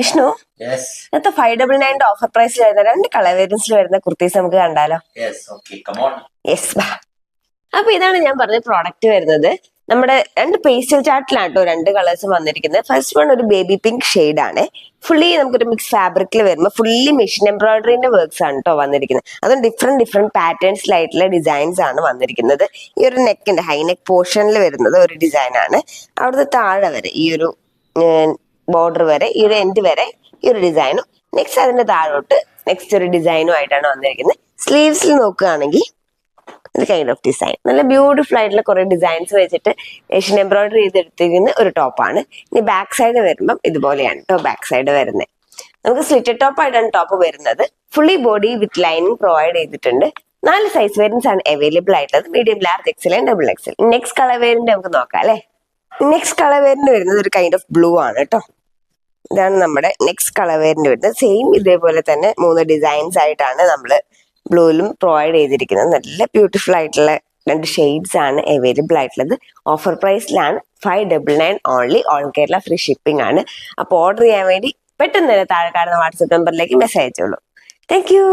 വിഷ്ണു, ഇന്നത്തെ 599 ഓഫർ പ്രൈസിൽ വരുന്ന 2 കളർ വേരിയൻസിൽ വരുന്ന കുർത്തീസ് നമുക്ക് കണ്ടാലോ? യെസ് ബാ. അപ്പൊ ഇതാണ് ഞാൻ പറഞ്ഞ പ്രോഡക്റ്റ് വരുന്നത്. നമ്മുടെ 2 പേസ്റ്റൽ ചാർട്ടിലാണ് കേട്ടോ 2 കളേഴ്സും വന്നിരിക്കുന്നത്. ഫസ്റ്റ് വൺ ഒരു ബേബി പിങ്ക് ഷെയ്ഡ് ആണ്. ഫുള്ളി നമുക്കൊരു മിക്സ് ഫാബ്രിക്കിൽ വരുമ്പോൾ ഫുള്ളി മെഷീൻ എംബ്രോയിഡറിന്റെ വർക്ക്സ് ആണ് കേട്ടോ വന്നിരിക്കുന്നത്. അതും ഡിഫറെന്റ് പാറ്റേൺസിലായിട്ടുള്ള ഡിസൈൻസ് ആണ് വന്നിരിക്കുന്നത്. ഈ ഒരു നെക്കിന്റെ ഹൈ നെക്ക് പോർഷനിൽ വരുന്നത് ഒരു ഡിസൈൻ ആണ്. അവിടുത്തെ താഴെ വരെ ഈ ഒരു ബോർഡർ വരെ ഈ ഒരു എൻഡ് വരെ ഈ ഒരു ഡിസൈനും, നെക്സ്റ്റ് അതിന്റെ താഴോട്ട് നെക്സ്റ്റ് ഒരു ഡിസൈനും ആയിട്ടാണ് വന്നിരിക്കുന്നത്. സ്ലീവ്സിൽ നോക്കുകയാണെങ്കിൽ ഇത് കൈൻഡ് ഓഫ് ഡിസൈൻ നല്ല ബ്യൂട്ടിഫുൾ ആയിട്ടുള്ള കുറെ ഡിസൈൻസ് വെച്ചിട്ട് മെഷീൻ എംബ്രോയിഡറി ചെയ്തെടുത്തിരിക്കുന്ന ഒരു ടോപ്പാണ്. ഇനി ബാക്ക് സൈഡ് വരുമ്പം ഇതുപോലെയാണ് കേട്ടോ ബാക്ക് സൈഡ് വരുന്നത്. നമുക്ക് സ്ലിറ്റഡ് ടോപ്പ് ആയിട്ടാണ് ടോപ്പ് വരുന്നത്. Fully body with lining provide ചെയ്തിട്ടുണ്ട്. 4 സൈസ് വേരിയൻസ് ആണ് അവൈലബിൾ ആയിട്ടുള്ളത്. Medium, large, Excel and double XL. Next colour variant നമുക്ക് നോക്കാം അല്ലെ. നെക്സ്റ്റ് കളർ വേരിയന്റ് വരുന്നത് ഒരു കൈൻഡ് ഓഫ് ബ്ലൂ ആണ് കേട്ടോ. ഇതാണ് നമ്മുടെ നെക്സ്റ്റ് കളർ വേരിയന്റ് വരുന്നത്. സെയിം ഇതേപോലെ തന്നെ 3 ഡിസൈൻസ് ആയിട്ടാണ് നമ്മൾ ബ്ലൂയിലും പ്രൊവൈഡ് ചെയ്തിരിക്കുന്നത്. നല്ല ബ്യൂട്ടിഫുൾ ആയിട്ടുള്ള 2 ഷെയ്ഡ്സ് ആണ് അവൈലബിൾ ആയിട്ടുള്ളത്. ഓഫർ പ്രൈസിലാണ് 599 only. All Kerala free shipping ആണ്. അപ്പോൾ ഓർഡർ ചെയ്യാൻ വേണ്ടി പെട്ടെന്ന് തന്നെ താഴെ കാണുന്ന വാട്സ്ആപ്പ് നമ്പറിലേക്ക് മെസ്സേജ് അയച്ചോളൂ. Thank U.